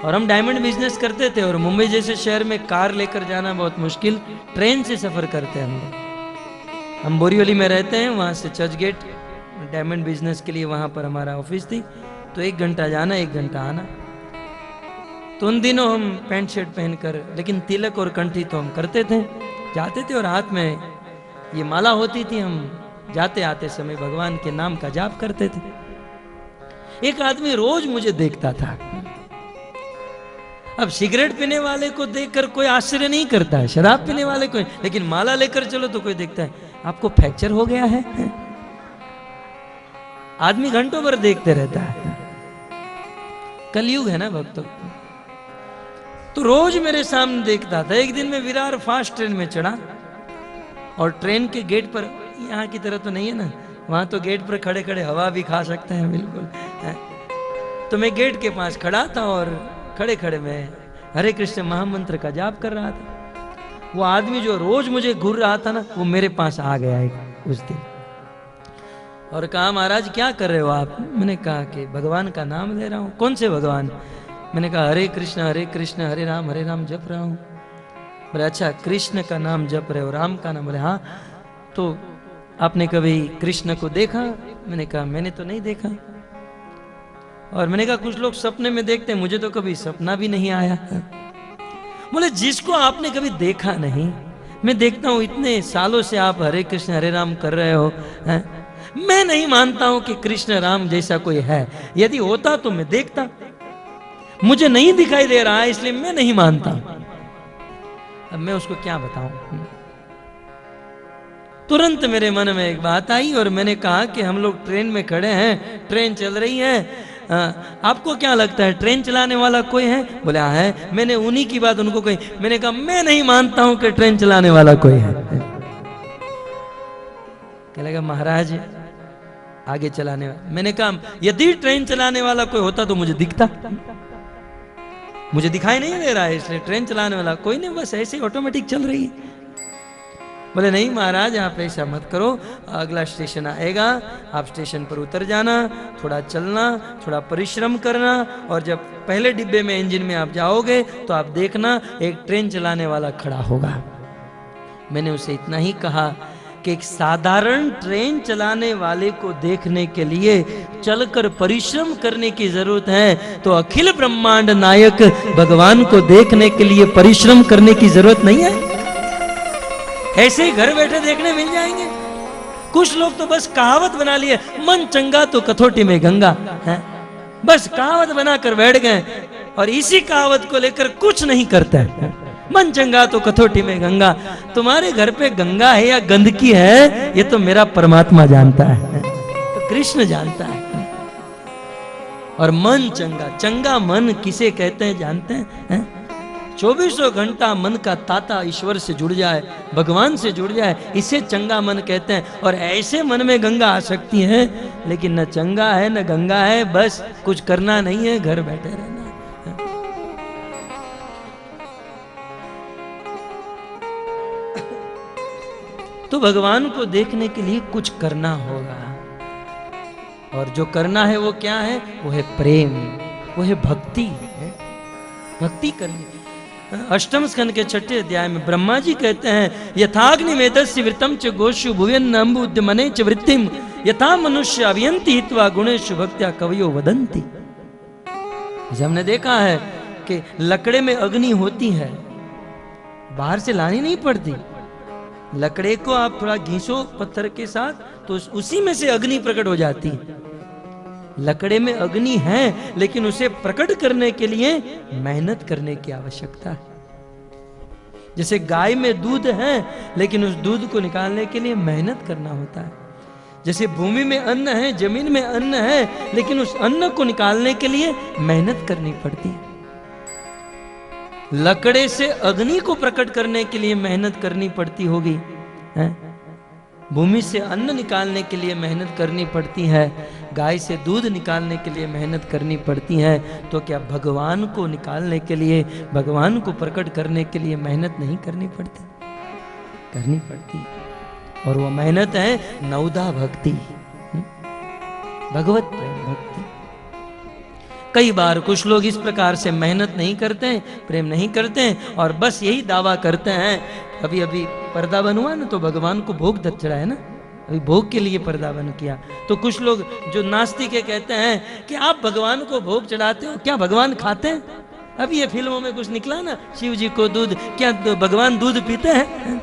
और हम डायमंड बिजनेस करते थे। और मुंबई जैसे शहर में कार लेकर जाना बहुत मुश्किल, ट्रेन से सफर करते हैं हम बोरीवली में रहते हैं, वहाँ से चर्च गेट डायमंड बिजनेस के लिए वहाँ पर हमारा ऑफिस थी। तो 1 घंटा जाना, 1 घंटा आना। तो उन दिनों हम पैंट शर्ट पहनकर, लेकिन तिलक और कंठी तो हम करते थे, जाते थे, और हाथ में ये माला होती थी। हम जाते आते समय भगवान के नाम का जाप करते थे। एक आदमी रोज मुझे देखता था। अब सिगरेट पीने वाले को देखकर कोई आश्चर्य नहीं करता है, शराब पीने वाले को, लेकिन माला लेकर चलो तो कोई देखता है आपको फ्रैक्चर हो गया है। आदमी घंटों भर देखते रहता है। कलयुग है ना भक्तों। तो रोज मेरे सामने देखता था। एक दिन मैं विरार फास्ट ट्रेन में चढ़ा, और ट्रेन के गेट पर, यहाँ की तरह तो नहीं है ना, वहां तो गेट पर खड़े खड़े हवा भी खा सकते हैं, बिल्कुल है। तो मैं गेट के पास खड़ा था, और खड़े खड़े मैं हरे कृष्ण महामंत्र का जाप कर रहा था। वो आदमी जो रोज मुझे घूर रहा था ना, वो मेरे पास आ गया एक उस दिन, और कहा महाराज क्या कर रहे हो आप? मैंने कहा कि भगवान का नाम ले रहा हूँ। कौन से भगवान? मैंने कहा हरे कृष्ण हरे राम जप रहा हूँ। बोले अच्छा, कृष्ण का नाम जप रहे हो, राम का नाम? बोले हाँ। तो आपने कभी कृष्ण को देखा? मैंने कहा मैंने तो नहीं देखा। और मैंने कहा कुछ लोग सपने में देखते हैं, मुझे तो कभी सपना भी नहीं आया। बोले जिसको आपने कभी देखा नहीं, मैं देखता हूं इतने सालों से आप हरे कृष्ण हरे राम कर रहे हो, मैं नहीं मानता हूं कि कृष्ण राम जैसा कोई है। यदि होता तो मैं देखता, मुझे नहीं दिखाई दे रहा है, इसलिए मैं नहीं मानता। अब मैं उसको क्या बताऊं? तुरंत मेरे मन में एक बात आई, और मैंने कहा कि हम लोग ट्रेन में खड़े हैं, ट्रेन चल रही है, आपको क्या लगता है ट्रेन चलाने वाला कोई है? बोले हाँ है। मैंने उन्हीं की बात उनको कही। मैंने कहा मैं नहीं मानता हूं कि ट्रेन चलाने वाला कोई है। क्या लगा महाराज आगे चलाने वाला? मैंने कहा यदि ट्रेन चलाने वाला कोई होता तो मुझे दिखता, मुझे दिखाई नहीं दे रहा है, इसलिए ट्रेन चलाने वाला कोई नहीं, बस ऐसे ही ऑटोमेटिक चल रही है। बोले नहीं महाराज आप ऐसा मत करो, अगला स्टेशन आएगा, आप स्टेशन पर उतर जाना, थोड़ा चलना, थोड़ा परिश्रम करना, और जब पहले डिब्बे में इंजन में आप जाओगे तो आप देखना एक ट्रेन चलाने वाला खड़ा होगा। मैंने उसे इतना ही कहा कि एक साधारण ट्रेन चलाने वाले को देखने के लिए चलकर परिश्रम करने की जरूरत है, तो अखिल ब्रह्मांड नायक भगवान को देखने के लिए परिश्रम करने की जरूरत नहीं है। ऐसे ही घर बैठे देखने मिल जाएंगे। कुछ लोग तो बस कहावत बना लिए, मन चंगा तो कथौटी में गंगा है, बस कहावत बनाकर बैठ गए, और इसी कहावत को लेकर कुछ नहीं करते हैं। मन चंगा तो कथौटी में गंगा। तुम्हारे घर पे गंगा है या गंदगी है, ये तो मेरा परमात्मा जानता है, तो कृष्ण जानता है। और मन चंगा, चंगा मन किसे कहते हैं जानते हैं? 24 घंटा मन का ताता ईश्वर से जुड़ जाए, भगवान से जुड़ जाए, इसे चंगा मन कहते हैं। और ऐसे मन में गंगा आ सकती है लेकिन न चंगा है न गंगा है, बस कुछ करना नहीं है, घर बैठे रहना है। तो भगवान को देखने के लिए कुछ करना होगा, और जो करना है वो क्या है? वो है प्रेम, वो है भक्ति। भक्ति करनी। अष्टम स्कंद के 6 अध्याय में ब्रह्मा जी कहते हैं, यथाग्निमेतस्य वृत्तम च गोषु भुवन्न अम्बुद्यमने च वृत्तिम यथा मनुष्य अभियंति हित्वा गुणेषु भक्त्या कवयो वदन्ति। हमने देखा है कि लकड़े में अग्नि होती है, बाहर से लानी नहीं पड़ती। लकड़े को आप थोड़ा घींचो पत्थर के साथ तो उसी में से अग्नि प्रकट हो जाती है। लकड़े में अग्नि है, लेकिन उसे प्रकट करने के लिए मेहनत करने की आवश्यकता है। जैसे गाय में दूध है, लेकिन उस दूध को निकालने के लिए मेहनत करना होता है। जैसे भूमि में अन्न है, जमीन में अन्न है, लेकिन उस अन्न को निकालने के लिए मेहनत करनी पड़ती है। लकड़े से अग्नि को प्रकट करने के लिए मेहनत करनी पड़ती होगी, भूमि से अन्न निकालने के लिए मेहनत करनी पड़ती है, गाय से दूध निकालने के लिए मेहनत करनी पड़ती है। तो क्या भगवान को निकालने के लिए, भगवान को प्रकट करने के लिए मेहनत नहीं करनी पड़ती? करनी पड़ती। और वो मेहनत है नवधा भक्ति, भगवत प्रेम भक्ति। कई बार कुछ लोग इस प्रकार से मेहनत नहीं करते हैं, प्रेम नहीं करते हैं, और बस यही दावा करते हैं। अभी अभी पर्दा बनवा ना, तो भगवान को भोग चढ़ाया ना, अभी भोग के लिए पर्दा बन किया। तो कुछ लोग जो नास्तिक है कहते हैं कि आप भगवान को भोग चढ़ाते हो, क्या भगवान खाते हैं? अभी ये फिल्मों में कुछ निकला ना, शिव जी को दूध, क्या भगवान दूध पीते हैं?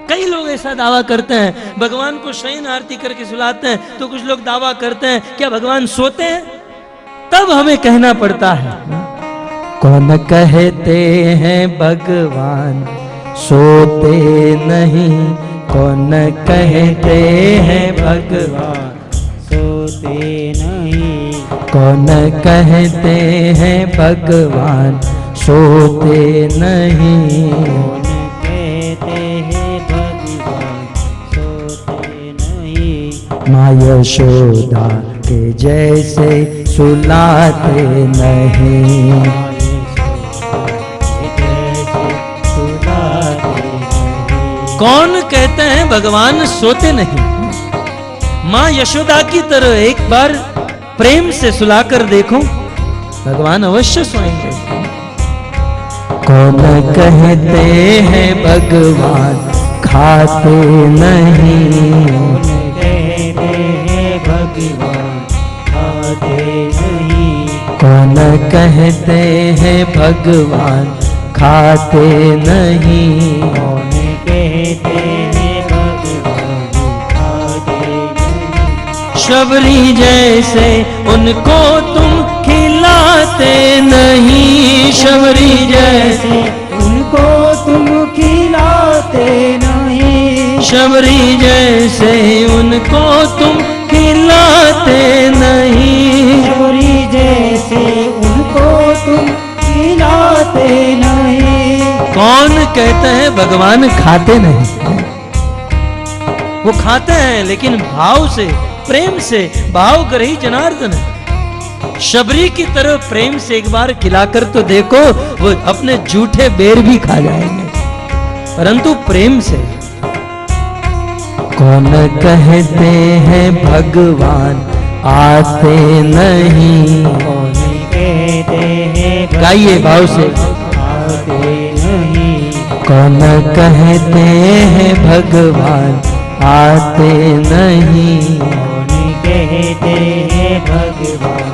कई लोग ऐसा दावा करते हैं। भगवान को शयन आरती करके सुलाते हैं, तो कुछ लोग दावा करते हैं क्या भगवान सोते हैं? तब हमें कहना पड़ता है, कौन कहते हैं भगवान सोते नहीं, कौन कहते हैं भगवान सोते नहीं, कौन कहते हैं भगवान सोते नहीं, कौन कहते हैं भगवान सोते नहीं। माँ यशोदा के जैसे सुलाते नहीं, कौन कहते हैं भगवान सोते नहीं। माँ यशोदा की तरह एक बार प्रेम से सुलाकर देखो, भगवान अवश्य सोएंगे। कौन कहते हैं भगवान खाते नहीं, कौन कहते हैं भगवान खाते नहीं, कौन कहते हैं भगवान खाते नहीं, कौन कहते हैं भगवान खाते नहीं। शबरी जैसे उनको तुम खिलाते नहीं, शबरी जैसे उनको तुम खिलाते नहीं, शबरी जैसे उनको तुम खिलाते नहीं, शबरी जैसे उनको तुम खिलाते नहीं। कौन कहते हैं भगवान खाते नहीं? वो खाते हैं लेकिन भाव से, प्रेम से, भाव कर ही जनार्दन है। शबरी की तरह प्रेम से एक बार खिलाकर तो देखो, वो अपने झूठे बेर भी खा जाएंगे, परंतु प्रेम से। कौन कहते हैं भगवान आते नहीं, कौन कहते हैं गाइए भाव से। आते नहीं, कौन कहते हैं भगवान आते नहीं, कौन कहते हैं भगवान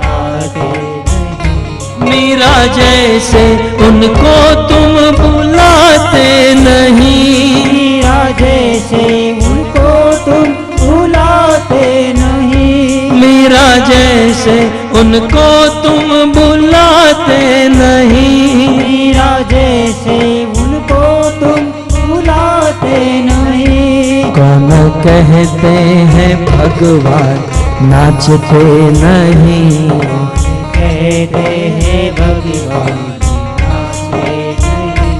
आते नहीं। मीरा जैसे उनको तुम बुलाते नहीं, मीरा जैसे उनको तुम बुलाते नहीं, मीरा जैसे उनको तुम बुलाते नहीं, मीरा जैसे उनको तुम बुलाते नहीं। कौन कहते हैं भगवान नाचते नहीं, कहते हैं भगवान नाचते नहीं,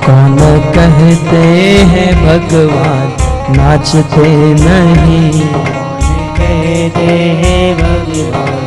कौन कहते हैं भगवान नाचते नहीं, कहते हैं भगवान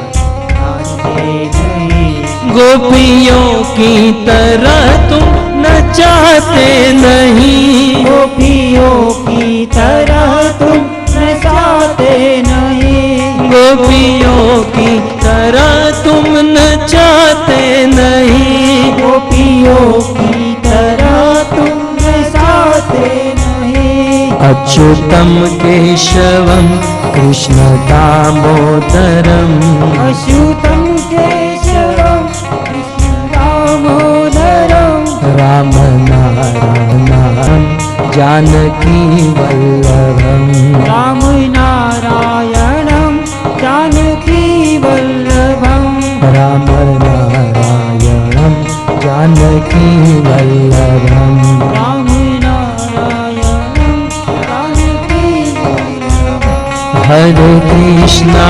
नाचते नहीं। गोपियों की तरह तुम नचाते नहीं, गोपियों की तरह तुम नचाते नहीं। गोपियों की तरह तुम नचाते नहीं, गोपियों की तरह तुम नचाते नहीं। अच्युतम केशवम कृष्ण दामोदरम, अच्युतम केशवम कृष्ण दामोदरम। राम नारायणं जानकी वल्लभम, राम नारायणं जानकी वल्लभम। राम नारायणं जानकी वल्लभम। राम नारायणं जानकी वल्लभम। हरे कृष्णा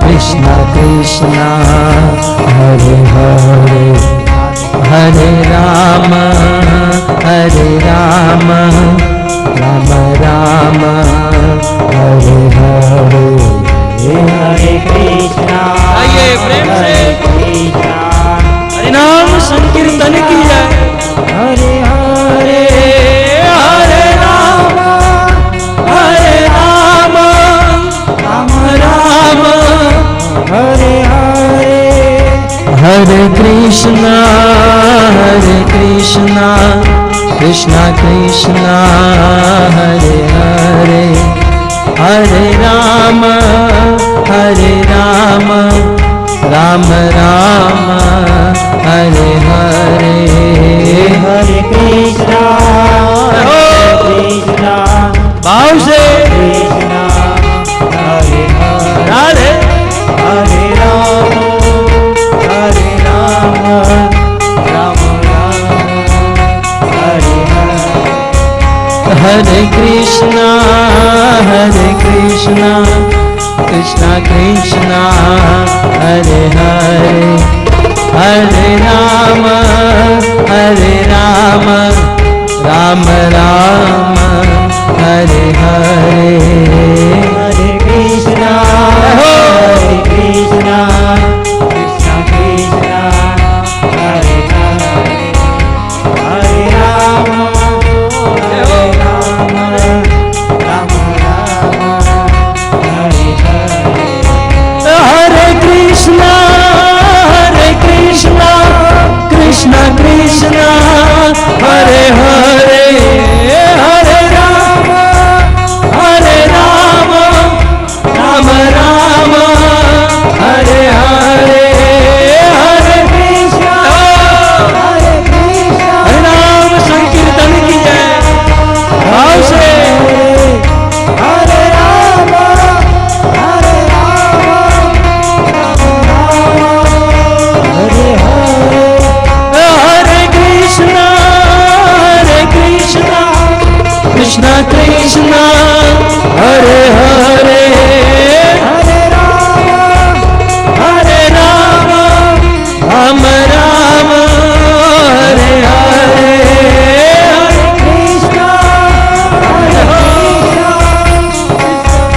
कृष्णा कृष्णा हरे हरे, हरे राम राम राम हरे हरे। हरे कृष्णा आइए प्रेम से हरे कृष्णा हरे नाम संकीर्तन की जाए। हरे हरे हरे राम राम राम हरे हरे। हरे कृष्णा कृष्णा कृष्णा हरे हरे, हरे राम राम राम हरे हरे। हरे कृष्णा कृष्णा भाव से कृष्णा हरे हरे। राधे हरे राम राम राम हरे हरे। हरे कृष्णा कृष्णा कृष्णा हरे हरे, हरे राम राम राम हरे हरे। हरे कृष्णा कृष्णा कृष्णा हरे हरे। हरे राम राम राम हरे हरे। हरे कृष्णा कृष्णा कृष्णा हरे हरे, हरे राम राम राम हरे हरे। हरे कृष्णा हरे नाम संकीर्तन की जय। भाव से हरे राम हरे हरे। हरे कृष्णा कृष्णा कृष्णा हरे हरे, हरे राम राम राम हरे हरे। कृष्णा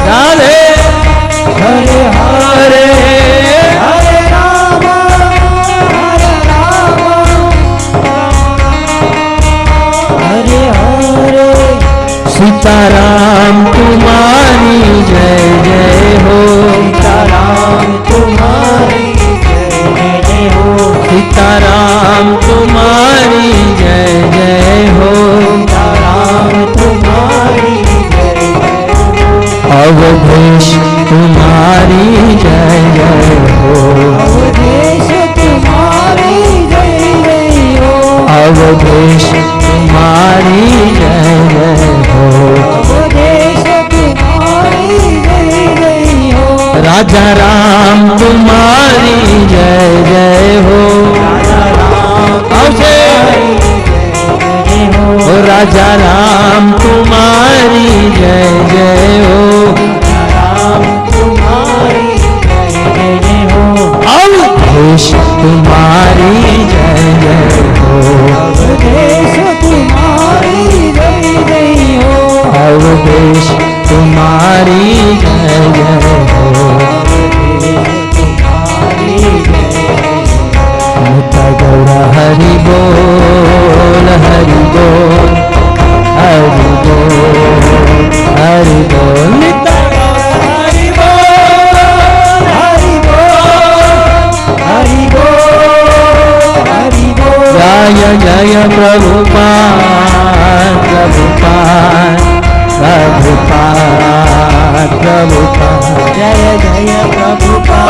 राधे हरे हरे हरे राम हरे हरे। सीताराम तुम्हारी जय जय हो, सीताराम तुम्हारी जय जय हो। सीताराम तुम्हारी जय जय हो, सीताराम तुम्हारी जय जय हो। अवधेश तुम्हारी जय जय हो, अवधेश तुम्हारी जय जय हो। अवधेश तुम्हारी जय जय हो, अवधेश तुम्हारी जय जय हो। राजा राम तुम्हारी जय जय हो। राजा राम तुम्हारी जय जय हो। ओ राजा राम तुम्हारी जय जय हो, राम तुम्हारी जय जय हो। अवधेश तुम्हारी जय जय हो, अवधेश तुम्हारी जय जय हो। अवधेश जय प्रभुपाद प्रभुपाद प्रभुपाद प्रभुपाद जय जय प्रभुपाद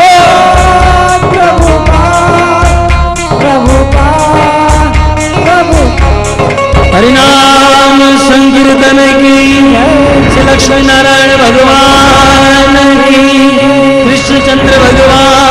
प्रभुपाद प्रभुपाद प्रभुपाद। हरिनाम संकीर्तन की श्री लक्ष्मी नारायण भगवान की, कृष्णचंद्र भगवान